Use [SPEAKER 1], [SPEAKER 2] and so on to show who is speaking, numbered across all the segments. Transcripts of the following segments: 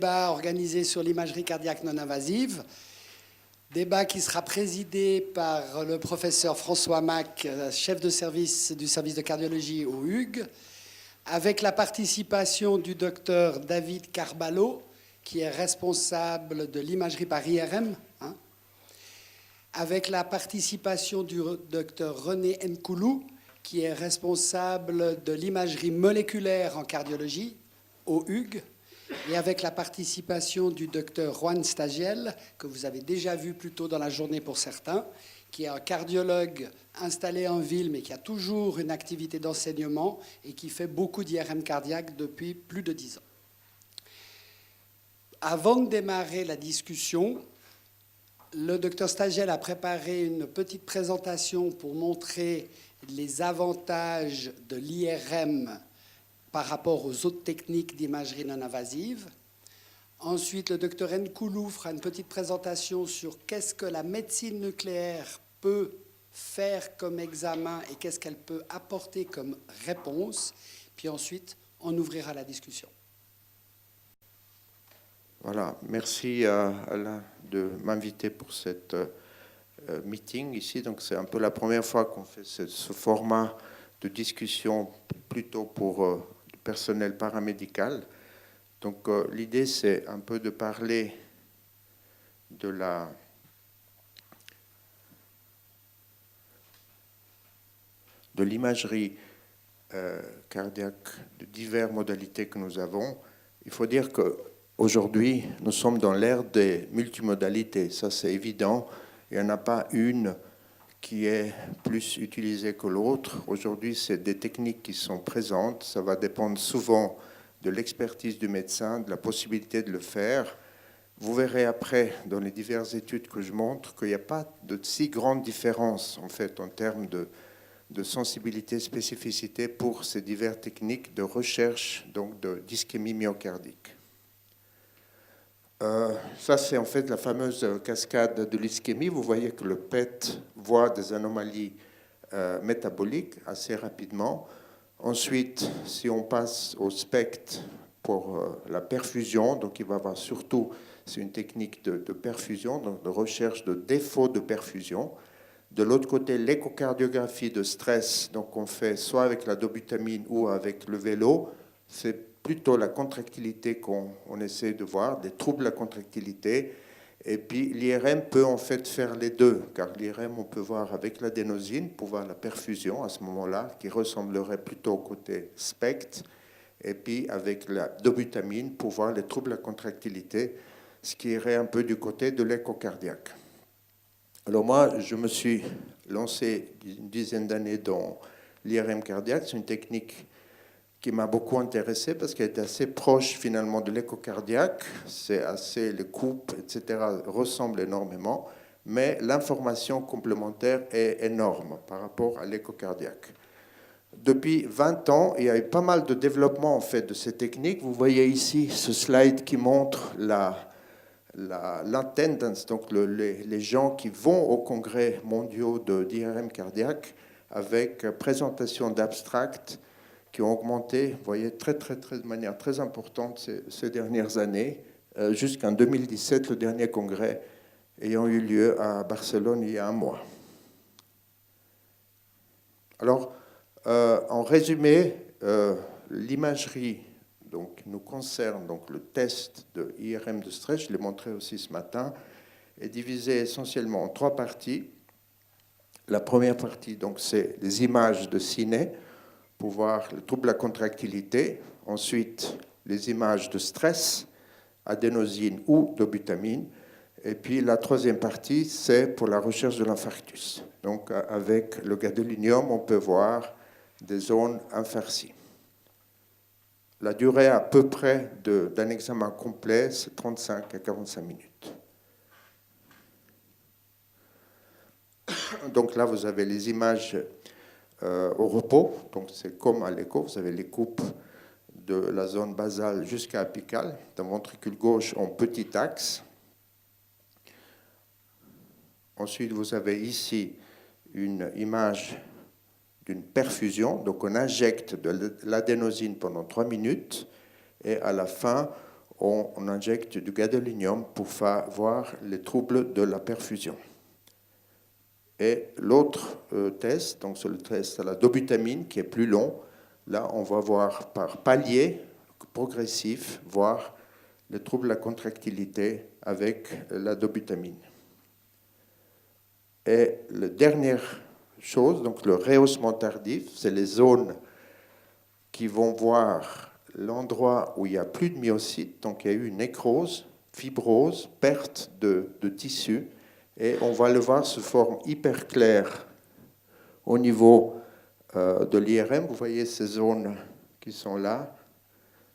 [SPEAKER 1] Débat organisé sur l'imagerie cardiaque non invasive. Débat qui sera présidé par le professeur François Mac, chef de service du service de cardiologie au Hugues, avec la participation du docteur David Carballo, qui est responsable de l'imagerie par IRM, avec la participation du docteur René Nkoulou, qui est responsable de l'imagerie moléculaire en cardiologie au Hugues, et avec la participation du docteur Juan Stagiel, que vous avez déjà vu plus tôt dans la journée pour certains, qui est un cardiologue installé en ville, mais qui a toujours une activité d'enseignement et qui fait beaucoup d'IRM cardiaque depuis plus de 10 ans. Avant de démarrer la discussion, le docteur Stagiel a préparé une petite présentation pour montrer les avantages de l'IRM par rapport aux autres techniques d'imagerie non invasive. Ensuite, le docteur Nkoulou fera une petite présentation sur qu'est-ce que la médecine nucléaire peut faire comme examen et qu'est-ce qu'elle peut apporter comme réponse. Puis ensuite, on ouvrira la discussion.
[SPEAKER 2] Voilà, merci Alain de m'inviter pour cette meeting ici. Donc c'est un peu la première fois qu'on fait ce format de discussion plutôt pour le personnel paramédical. Donc l'idée c'est un peu de parler de l'imagerie cardiaque de diverses modalités que nous avons. Il faut dire qu'aujourd'hui, nous sommes dans l'ère des multimodalités. Ça, c'est évident. Il n'y en a pas une qui est plus utilisée que l'autre. Aujourd'hui, c'est des techniques qui sont présentes. Ça va dépendre souvent de l'expertise du médecin, de la possibilité de le faire. Vous verrez après, dans les diverses études que je montre, qu'il n'y a pas de si grande différence, en fait, en termes de sensibilité, spécificité pour ces diverses techniques de recherche donc d'ischémie myocardique. Ça, c'est en fait la fameuse cascade de l'ischémie. Vous voyez que le PET voit des anomalies métaboliques assez rapidement. Ensuite, si on passe au SPECT pour la perfusion, donc il va y avoir surtout, c'est une technique de perfusion, donc de recherche de défaut de perfusion. De l'autre côté, l'échocardiographie de stress, donc on fait soit avec la dobutamine ou avec le vélo, c'est plutôt la contractilité qu'on essaie de voir, des troubles de la contractilité. Et puis l'IRM peut en fait faire les deux, car l'IRM, on peut voir avec l'adénosine pour voir la perfusion à ce moment-là, qui ressemblerait plutôt au côté SPECT, et puis avec la dobutamine pour voir les troubles de la contractilité, ce qui irait un peu du côté de l'échocardiaque. Alors moi, je me suis lancé une dizaine d'années dans l'IRM cardiaque. C'est une technique qui m'a beaucoup intéressé parce qu'elle est assez proche finalement de l'échocardiaque. C'est assez, les coupes, etc. ressemblent énormément, mais l'information complémentaire est énorme par rapport à l'échocardiaque. Depuis 20 ans, il y a eu pas mal de développement en fait de ces techniques. Vous voyez ici ce slide qui montre l'attendance, donc les gens qui vont aux congrès mondiaux d'IRM cardiaque avec présentation d'abstracts qui ont augmenté, vous voyez, de manière très importante ces dernières années, jusqu'en 2017, le dernier congrès ayant eu lieu à Barcelone il y a un mois. Alors, en résumé, l'imagerie donc, nous concerne, donc le test de IRM de stress, je l'ai montré aussi ce matin, est divisé essentiellement en 3 parties. La première partie, donc, c'est les images de ciné pour voir le trouble de la contractilité. Ensuite, les images de stress, adénosine ou dobutamine. Et puis la troisième partie, c'est pour la recherche de l'infarctus. Donc, avec le gadolinium, on peut voir des zones infarcies. La durée à peu près d'un examen complet, c'est 35 à 45 minutes. Donc là, vous avez les images au repos. Donc c'est comme à l'écho, vous avez les coupes de la zone basale jusqu'à apicale, dans le ventricule gauche en petit axe. Ensuite, vous avez ici une image d'une perfusion. Donc on injecte de l'adénosine pendant 3 minutes et à la fin, on injecte du gadolinium pour voir les troubles de la perfusion. Et l'autre test, donc c'est le test à la dobutamine qui est plus long. Là, on va voir par palier progressif, voir les troubles de la contractilité avec la dobutamine. Et la dernière chose, donc le rehaussement tardif, c'est les zones qui vont voir l'endroit où il n'y a plus de myocytes, donc il y a eu une nécrose, fibrose, perte de tissu, et on va le voir sous forme hyper claire au niveau de l'IRM. Vous voyez ces zones qui sont là.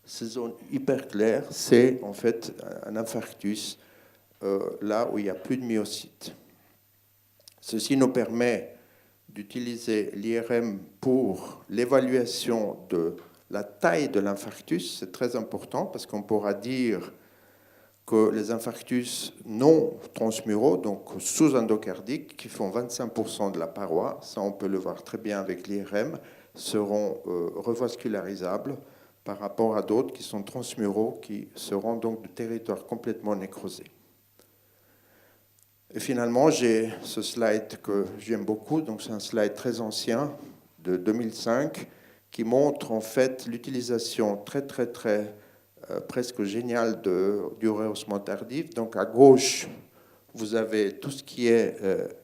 [SPEAKER 2] Ces zones hyper claires, c'est en fait un infarctus, là où il n'y a plus de myocytes. Ceci nous permet d'utiliser l'IRM pour l'évaluation de la taille de l'infarctus. C'est très important parce qu'on pourra dire que les infarctus non transmuraux, donc sous-endocardiques, qui font 25% de la paroi, ça on peut le voir très bien avec l'IRM, seront revascularisables par rapport à d'autres qui sont transmuraux, qui seront donc de territoire complètement nécrosé. Et finalement, j'ai ce slide que j'aime beaucoup, donc c'est un slide très ancien, de 2005, qui montre en fait l'utilisation très presque géniale du rehaussement tardif. Donc à gauche, vous avez tout ce qui est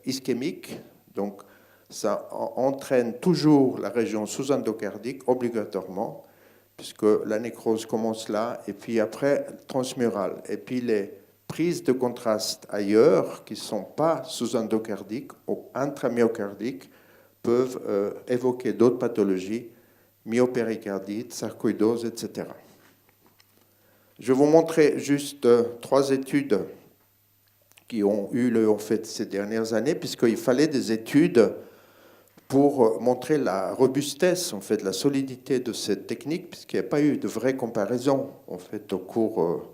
[SPEAKER 2] ischémique, donc ça entraîne toujours la région sous-endocardique obligatoirement, puisque la nécrose commence là, et puis après transmurale. Et puis les prises de contraste ailleurs, qui ne sont pas sous-endocardiques ou intramyocardiques, peuvent évoquer d'autres pathologies, myopéricardite, sarcoïdose, etc. Je vais vous montrer juste 3 études qui ont eu lieu en fait ces dernières années, puisqu'il fallait des études pour montrer la robustesse, en fait, la solidité de cette technique, puisqu'il n'y a pas eu de vraie comparaison en fait, au cours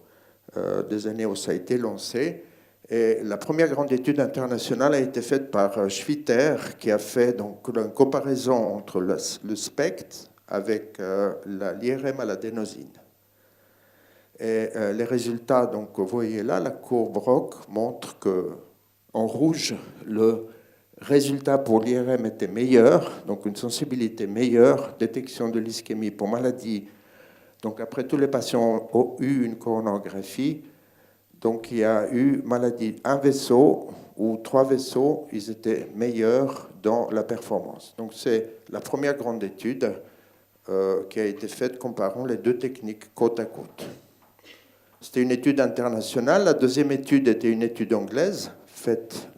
[SPEAKER 2] des années où ça a été lancé. Et la première grande étude internationale a été faite par Schwitter, qui a fait donc une comparaison entre le SPECT avec l'IRM à l'adénosine. Et les résultats, donc, vous voyez là, la courbe ROC montre qu'en rouge, le résultat pour l'IRM était meilleur, donc une sensibilité meilleure, détection de l'ischémie pour maladie. Donc après, tous les patients ont eu une coronographie. Donc il y a eu maladie, un vaisseau ou 3 vaisseaux, ils étaient meilleurs dans la performance. Donc c'est la première grande étude qui a été faite comparant les 2 techniques côte à côte. C'était une étude internationale. La deuxième étude était une étude anglaise faite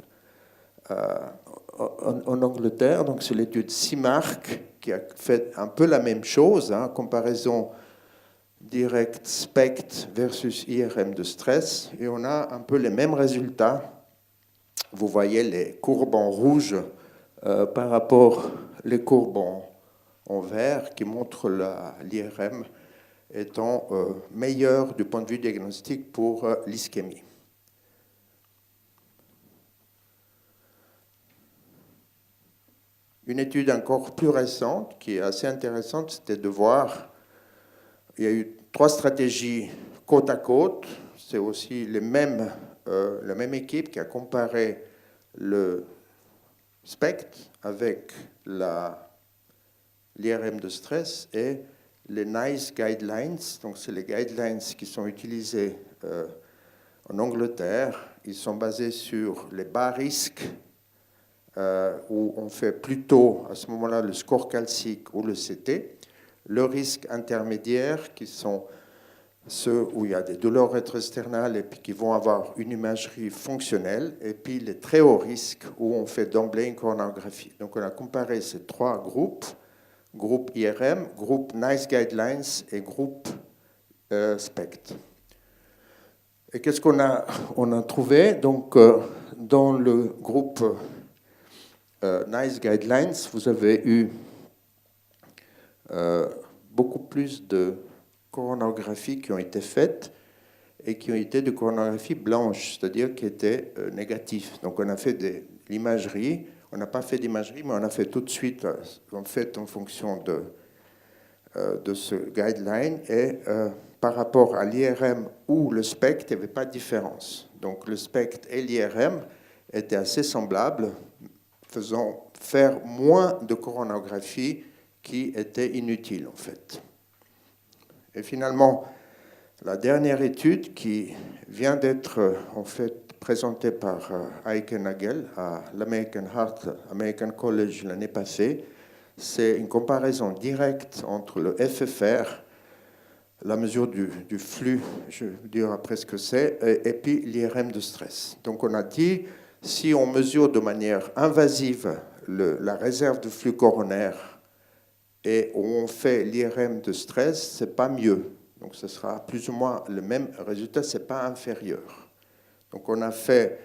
[SPEAKER 2] en Angleterre. Donc c'est l'étude CIMARC qui a fait un peu la même chose, hein, comparaison direct SPECT versus IRM de stress. Et on a un peu les mêmes résultats. Vous voyez les courbes en rouge par rapport aux courbes en vert qui montrent l'IRM étant meilleur du point de vue diagnostique pour l'ischémie. Une étude encore plus récente, qui est assez intéressante, c'était de voir, il y a eu 3 stratégies côte à côte, c'est aussi la même équipe qui a comparé le SPECT avec l'IRM de stress et les NICE Guidelines, donc c'est les guidelines qui sont utilisés en Angleterre. Ils sont basés sur les bas risques, où on fait plutôt à ce moment-là le score calcique ou le CT. Le risque intermédiaire, qui sont ceux où il y a des douleurs rétro-sternales et puis qui vont avoir une imagerie fonctionnelle, et puis les très hauts risques où on fait d'emblée une coronographie. Donc on a comparé ces 3 groupes. Groupe IRM, groupe NICE Guidelines et groupe SPECT. Et qu'est-ce qu'on a trouvé? Donc, dans le groupe NICE Guidelines, vous avez eu beaucoup plus de coronographies qui ont été faites et qui ont été de coronographies blanches, c'est-à-dire qui étaient négatives. Donc, on a fait de l'imagerie. On n'a pas fait d'imagerie, mais on a fait tout de suite, en fait, en fonction de ce guideline. Et par rapport à l'IRM ou le SPECT, il n'y avait pas de différence. Donc le SPECT et l'IRM étaient assez semblables, faisant faire moins de coronographie qui était inutile en fait. Et finalement, la dernière étude qui vient d'être en fait présentée par Heike Nagel à l'American Heart American College l'année passée, c'est une comparaison directe entre le FFR, la mesure du flux, je dirais presque c'est, et puis l'IRM de stress. Donc on a dit, si on mesure de manière invasive la réserve de flux coronaire et on fait l'IRM de stress, c'est pas mieux. Donc ce sera plus ou moins le même résultat, c'est pas inférieur. Donc on a fait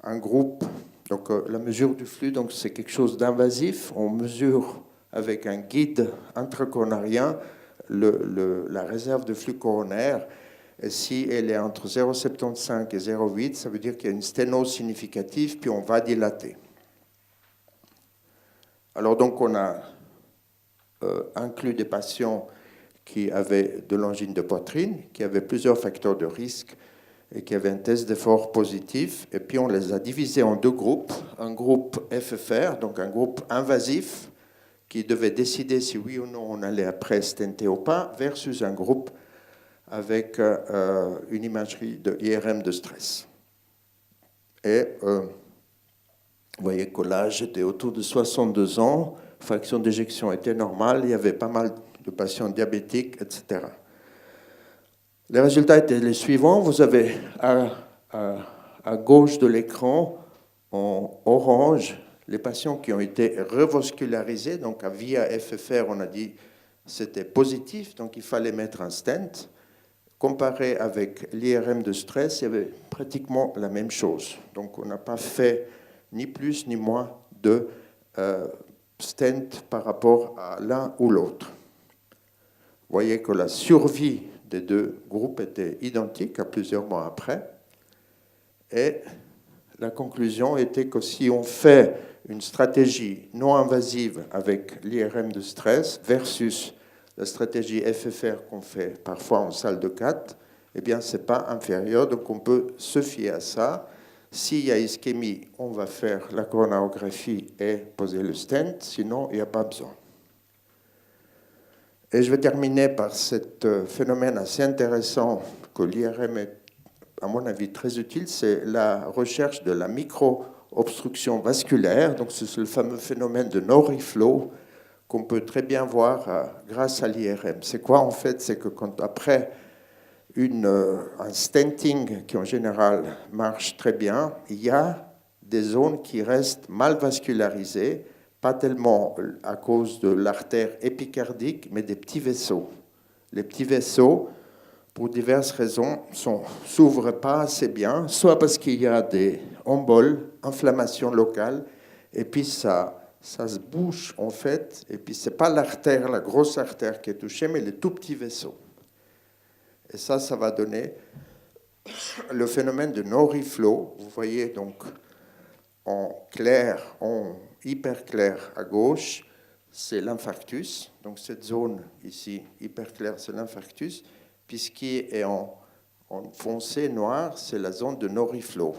[SPEAKER 2] un groupe, donc la mesure du flux, donc c'est quelque chose d'invasif. On mesure avec un guide intracoronarien la réserve de flux coronaire. Et si elle est entre 0,75 et 0,8, ça veut dire qu'il y a une sténose significative, puis on va dilater. Alors donc on a inclus des patients qui avaient de l'angine de poitrine, qui avaient plusieurs facteurs de risque et qui avaient un test d'effort positif. Et puis on les a divisés en deux groupes. Un groupe FFR, donc un groupe invasif, qui devait décider si oui ou non on allait après stenter ou pas, versus un groupe avec une imagerie de IRM de stress. Et vous voyez que l'âge était autour de 62 ans, fraction d'éjection était normale, il y avait pas mal de patients diabétiques, etc. Les résultats étaient les suivants. Vous avez à gauche de l'écran, en orange, les patients qui ont été revascularisés. Donc, via FFR, on a dit c'était positif, donc il fallait mettre un stent. Comparé avec l'IRM de stress, il y avait pratiquement la même chose. Donc, on n'a pas fait ni plus ni moins de stent par rapport à l'un ou l'autre. Vous voyez que la survie des deux groupes était identique à plusieurs mois après. Et la conclusion était que si on fait une stratégie non invasive avec l'IRM de stress versus la stratégie FFR qu'on fait parfois en salle de 4, eh bien, ce n'est pas inférieur. Donc, on peut se fier à ça. S'il y a ischémie, on va faire la coronarographie et poser le stent. Sinon, il n'y a pas besoin. Et je vais terminer par ce phénomène assez intéressant que l'IRM est, à mon avis, très utile, c'est la recherche de la micro-obstruction vasculaire. Donc, c'est le fameux phénomène de no reflow qu'on peut très bien voir grâce à l'IRM. C'est quoi, en fait? C'est que après un stenting qui, en général, marche très bien, il y a des zones qui restent mal vascularisées, pas tellement à cause de l'artère épicardique, mais des petits vaisseaux. Les petits vaisseaux, pour diverses raisons, ne s'ouvrent pas assez bien, soit parce qu'il y a des emboles, inflammations locales, et puis ça se bouche en fait, et puis ce n'est pas l'artère, la grosse artère qui est touchée, mais les tout petits vaisseaux. Et ça va donner le phénomène de no reflow. Vous voyez donc en clair, en hyper clair à gauche, c'est l'infarctus. Donc cette zone ici, hyper clair, c'est l'infarctus. Puis ce qui est en foncé noir, c'est la zone de no reflow.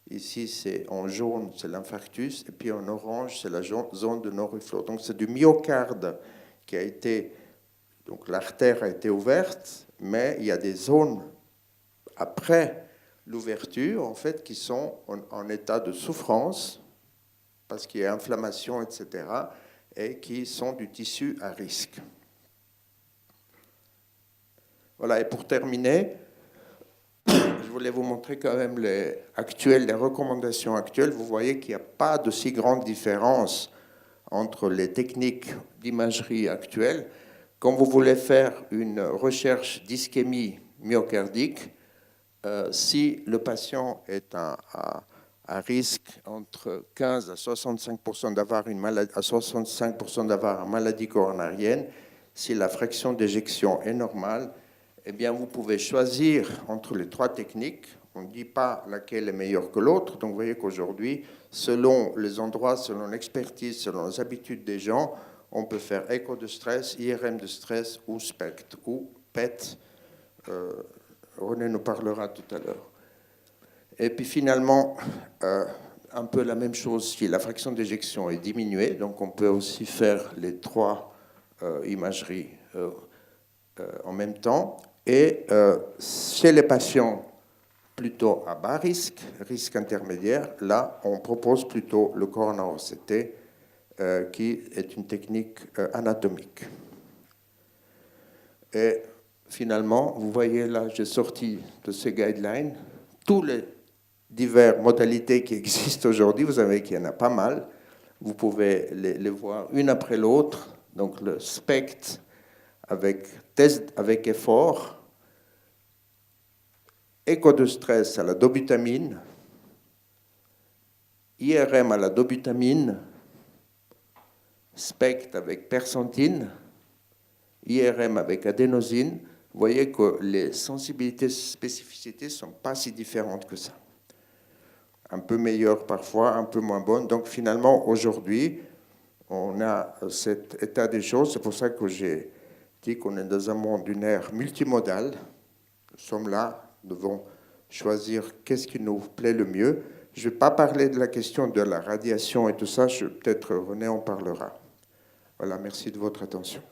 [SPEAKER 2] Ici, c'est en jaune, c'est l'infarctus. Et puis en orange, c'est la zone de no reflow. Donc c'est du myocarde qui a été... Donc l'artère a été ouverte, mais il y a des zones après l'ouverture, en fait, qui sont en état de souffrance, parce qu'il y a inflammation, etc., et qui sont du tissu à risque. Voilà, et pour terminer, je voulais vous montrer quand même les recommandations actuelles. Vous voyez qu'il n'y a pas de si grande différence entre les techniques d'imagerie actuelles. Quand vous voulez faire une recherche d'ischémie myocardique, si le patient est à risque entre 15 à 65% d'avoir une maladie coronarienne, si la fraction d'éjection est normale, eh bien vous pouvez choisir entre les trois techniques. On ne dit pas laquelle est meilleure que l'autre. Donc vous voyez qu'aujourd'hui, selon les endroits, selon l'expertise, selon les habitudes des gens, on peut faire écho de stress, IRM de stress ou SPECT ou PET René nous parlera tout à l'heure. Et puis finalement, un peu la même chose si la fraction d'éjection est diminuée, donc on peut aussi faire les trois imageries en même temps. Et chez les patients plutôt à bas risque, risque intermédiaire, là on propose plutôt le Corona OCT, qui est une technique anatomique. Et finalement, vous voyez là, j'ai sorti de ces guidelines tous les diverses modalités qui existent aujourd'hui. Vous savez qu'il y en a pas mal. Vous pouvez les voir une après l'autre. Donc le SPECT avec test avec effort, écho de stress à la dobutamine, IRM à la dobutamine, SPECT avec persentine, IRM avec adénosine. Vous voyez que les sensibilités et spécificités ne sont pas si différentes que ça. Un peu meilleures parfois, un peu moins bonnes. Donc finalement, aujourd'hui, on a cet état des choses. C'est pour ça que j'ai dit qu'on est dans un monde d'une ère multimodale. Nous sommes là, nous devons choisir qu'est-ce qui nous plaît le mieux. Je ne vais pas parler de la question de la radiation et tout ça. Peut-être René en parlera. Voilà, merci de votre attention.